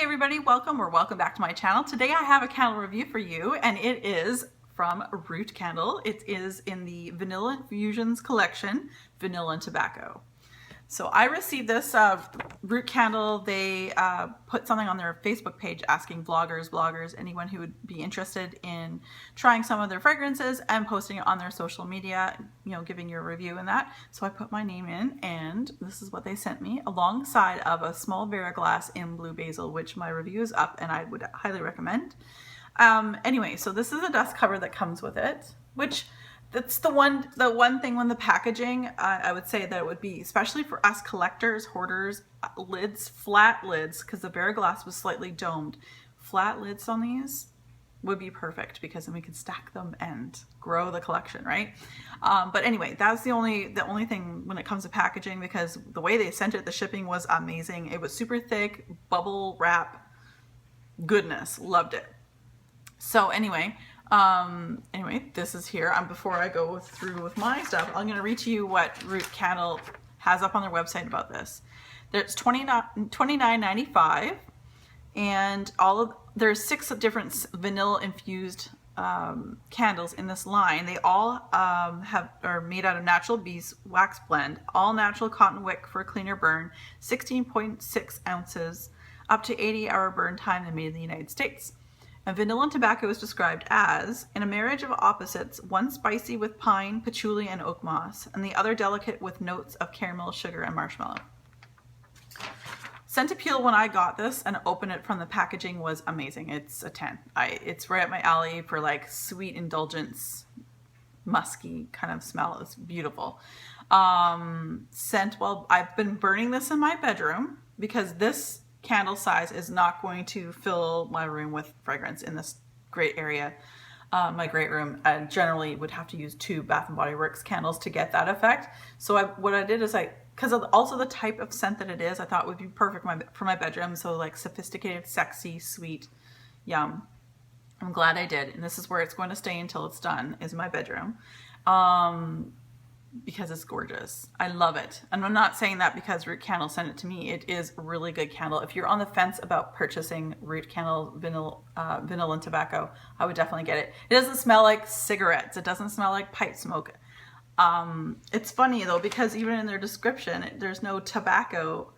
everybody, welcome or welcome back to my channel. Today I have a candle review for you and it is from Root Candle. It is in the Vanilla Infusions collection, Vanilla and Tobacco. So I received this Root Candle. They put something on their Facebook page asking bloggers, anyone who would be interested in trying some of their fragrances and posting it on their social media, you know, giving you a review and that. So I put my name in and this is what they sent me alongside of a small Veriglass in Blue Basil, which my review is up and I would highly recommend. Anyway, so this is the dust cover that comes with it, which that's the one thing when the packaging, I would say that it would be, especially for us collectors, hoarders, lids, flat lids, because the Veriglass was slightly domed. Flat lids on these would be perfect because then we could stack them and grow the collection, right? But anyway, that's the only thing when it comes to packaging, because the way they sent it, the shipping was amazing. It was super thick, bubble wrap, goodness, loved it. So anyway, this is here. Before I go through with my stuff, I'm going to read to you what Root Candle has up on their website about this. There's $29.95, and there's 6 different vanilla infused candles in this line. They all are made out of natural beeswax blend, all natural cotton wick for a cleaner burn, 16.6 ounces, up to 80-hour burn time, and made in the United States. And vanilla and tobacco is described as, in a marriage of opposites, one spicy with pine, patchouli, and oak moss, and the other delicate with notes of caramel, sugar, and marshmallow. Scent appeal when I got this and opened it from the packaging was amazing. It's a 10. It's right up my alley for like sweet indulgence, musky kind of smell. It's beautiful. Scent, well, I've been burning this in my bedroom because this candle size is not going to fill my room with fragrance in this great area. My great room, I generally would have to use 2 Bath & Body Works candles to get that effect. So what I did is because of also the type of scent that it is, I thought it would be perfect for my bedroom. So like sophisticated, sexy, sweet, yum. I'm glad I did. And this is where it's going to stay until it's done, is my bedroom. Because it's gorgeous. I love it. And I'm not saying that because Root Candle sent it to me. It is a really good candle. If you're on the fence about purchasing Root Candle vanilla and tobacco, I would definitely get it. It doesn't smell like cigarettes. It doesn't smell like pipe smoke. It's funny though, because even in their description, there's no tobacco.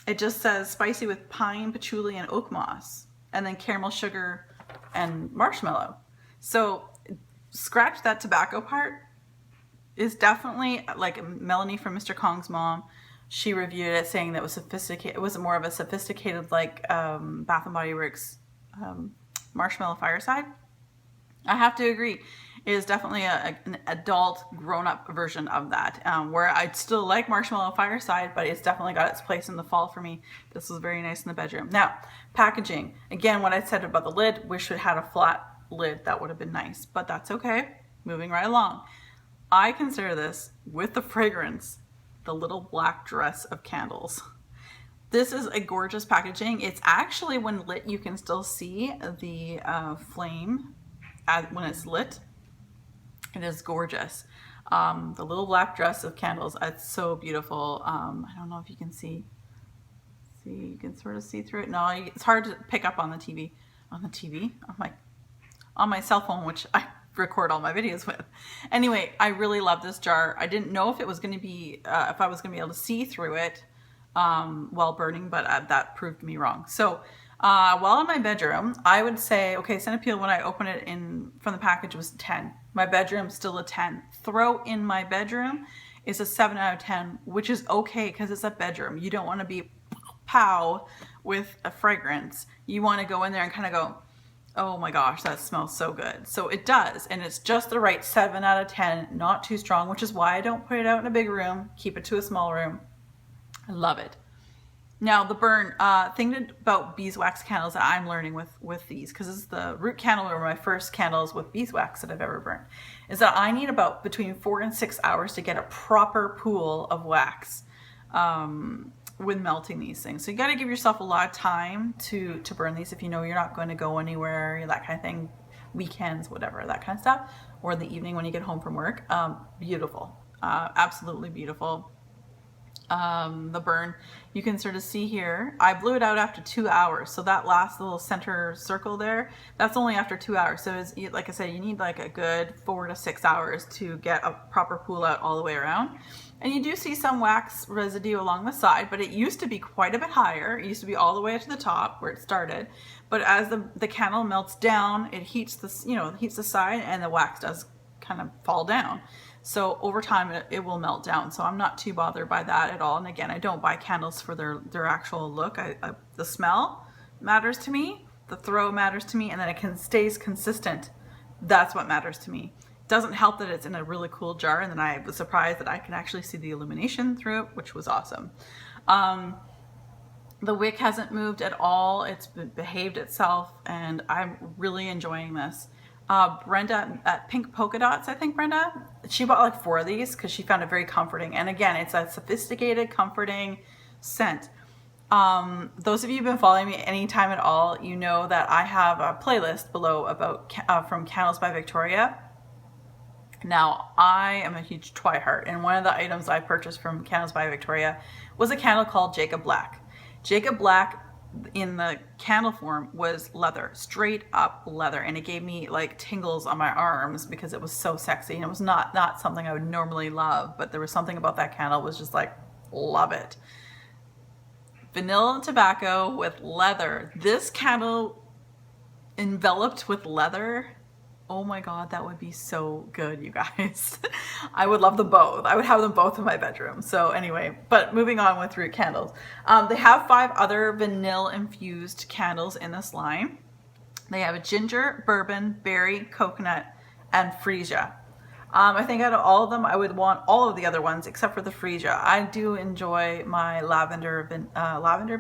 It just says spicy with pine, patchouli, and oak moss, and then caramel, sugar, and marshmallow. So scratch that tobacco part. Is definitely like Melanie from Mr. Kong's mom. She reviewed it saying that it was sophisticated. It was more of a sophisticated like Bath & Body Works Marshmallow Fireside. I have to agree. It is definitely an adult grown-up version of that, where I'd still like Marshmallow Fireside, but it's definitely got its place in the fall for me. This was very nice in the bedroom. Now, packaging. Again, what I said about the lid, wish it had a flat lid. That would have been nice, but that's okay. Moving right along. I consider this, with the fragrance, the little black dress of candles. This is a gorgeous packaging. It's actually, when lit, you can still see the flame when it's lit. It is gorgeous. The little black dress of candles, it's so beautiful. I don't know if you can see. You can sort of see through it. No, it's hard to pick up on the TV. On my cell phone, which I record all my videos with. Anyway, I really love this jar. I didn't know if it was going to be, if I was going to be able to see through it while burning, but that proved me wrong. So while in my bedroom, I would say, okay, scent appeal when I open it from the package was 10. My bedroom still a 10. Throw in my bedroom is a 7 out of 10, which is okay because it's a bedroom. You don't want to be pow with a fragrance. You want to go in there and kind of go, oh my gosh, that smells so good. So it does, and it's just the right 7 out of 10, not too strong, which is why I don't put it out in a big room, keep it to a small room. I love it. Now the burn, thing about beeswax candles that I'm learning with these, because this is the Root Candle were my first candles with beeswax that I've ever burned, is that I need about between 4 and 6 hours to get a proper pool of wax. With melting these things. So you got to give yourself a lot of time to burn these if you know you're not going to go anywhere, that kind of thing, weekends, whatever, that kind of stuff, or in the evening when you get home from work. Beautiful. Absolutely beautiful. the burn. You can sort of see here, I blew it out after 2 hours. So that last little center circle there, that's only after 2 hours. So it's, like I said, you need like a good 4 to 6 hours to get a proper pool out all the way around. And you do see some wax residue along the side, but it used to be quite a bit higher. It used to be all the way to the top where it started. But as the candle melts down, it heats the, heats the side, and the wax does kind of fall down. So over time it will melt down. So I'm not too bothered by that at all. And again, I don't buy candles for their actual look. The smell matters to me, the throw matters to me, and then it stays consistent. That's what matters to me. Doesn't help that it's in a really cool jar, and then I was surprised that I can actually see the illumination through it, which was awesome. The wick hasn't moved at all. It's behaved itself, and I'm really enjoying this. Brenda at Pink Polka Dots, I think Brenda, she bought like 4 of these because she found it very comforting. And again, it's a sophisticated, comforting scent. Those of you who've been following me any time at all, you know that I have a playlist below about from Candles by Victoria. Now, I am a huge Twihard, and one of the items I purchased from Candles by Victoria was a candle called Jacob Black. Jacob Black in the candle form was leather, straight up leather, and it gave me like tingles on my arms because it was so sexy, and it was not something I would normally love, but there was something about that candle was just like, love it. Vanilla and tobacco with leather. This candle enveloped with leather. Oh my God, that would be so good, you guys. I would love them both. I would have them both in my bedroom. So anyway, but moving on with Root candles. They have 5 other vanilla infused candles in this line. They have a ginger, bourbon, berry, coconut, and freesia. I think out of all of them, I would want all of the other ones except for the freesia. I do enjoy my lavender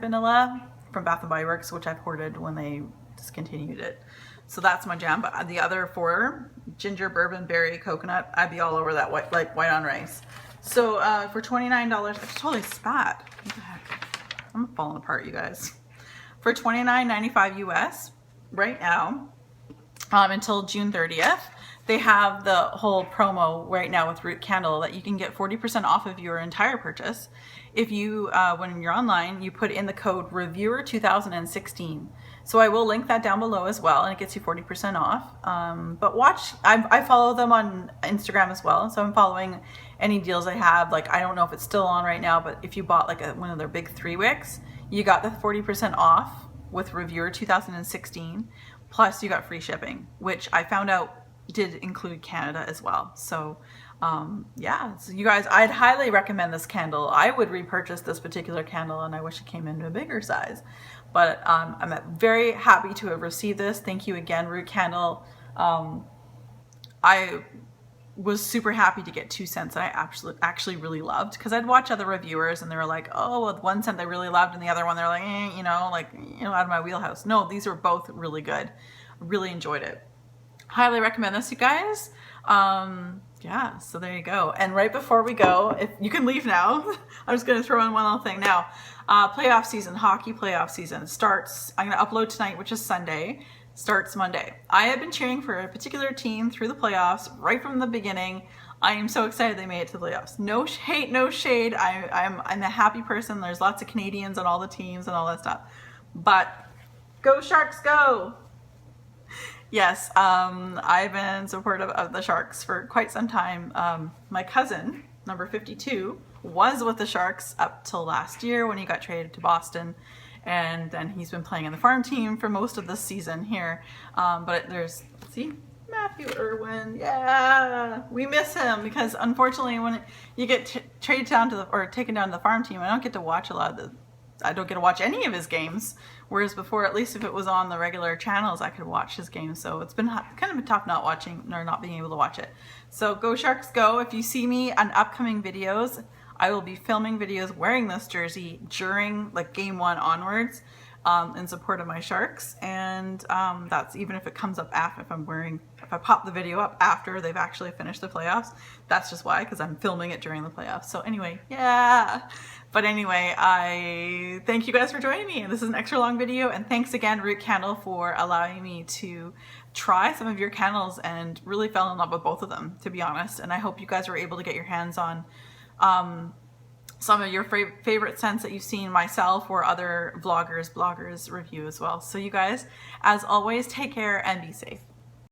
vanilla from Bath & Body Works, which I've hoarded when they discontinued it. So that's my jam. But the other 4, ginger, bourbon, berry, coconut, I'd be all over that white on rice. So for $29, I totally spat. What the heck? I'm falling apart, you guys. For $29.95 US right now, until June 30th, they have the whole promo right now with Root Candle that you can get 40% off of your entire purchase. If you, when you're online, you put in the code REVIEWER2016. So I will link that down below as well, and it gets you 40% off. But watch, I follow them on Instagram as well, so I'm following any deals they have. Like, I don't know if it's still on right now, but if you bought like one of their big 3 wicks, you got the 40% off with Reviewer 2016, plus you got free shipping, which I found out did include Canada as well. So yeah, so you guys, I'd highly recommend this candle. I would repurchase this particular candle, and I wish it came in a bigger size. But I'm very happy to have received this. Thank you again, Root Candle. I was super happy to get 2 scents that I actually really loved, because I'd watch other reviewers and they were like, oh, well, one scent they really loved and the other one they're like, out of my wheelhouse. No, these were both really good. Really enjoyed it. Highly recommend this, you guys. Yeah, so there you go. And right before we go, if you can leave now, I'm just going to throw in one little thing now. Playoff season, hockey playoff season starts. I'm going to upload tonight, which is Sunday. Starts Monday. I have been cheering for a particular team through the playoffs right from the beginning. I am so excited they made it to the playoffs. No hate, no shade. I'm a happy person. There's lots of Canadians on all the teams and all that stuff. But go Sharks, go! Yes, I've been supportive of the Sharks for quite some time. My cousin, number 52, was with the Sharks up till last year when he got traded to Boston, and then he's been playing in the farm team for most of this season here. But there's, see, Matthew Irwin, yeah, we miss him, because unfortunately when you get traded down to or taken down to the farm team, I don't get to watch I don't get to watch any of his games, whereas before, at least if it was on the regular channels, I could watch his games. So it's been kind of tough not being able to watch it. So go Sharks go. If you see me on upcoming videos, I will be filming videos wearing this jersey during like game 1 onwards in support of my Sharks. And that's even if it comes up after, if I pop the video up after they've actually finished the playoffs, that's just why, because I'm filming it during the playoffs. So anyway, yeah. But anyway, I thank you guys for joining me. This is an extra long video, and thanks again, Root Candle, for allowing me to try some of your candles, and really fell in love with both of them, to be honest. And I hope you guys were able to get your hands on some of your favorite scents that you've seen myself or other bloggers review as well. So you guys, as always, take care and be safe.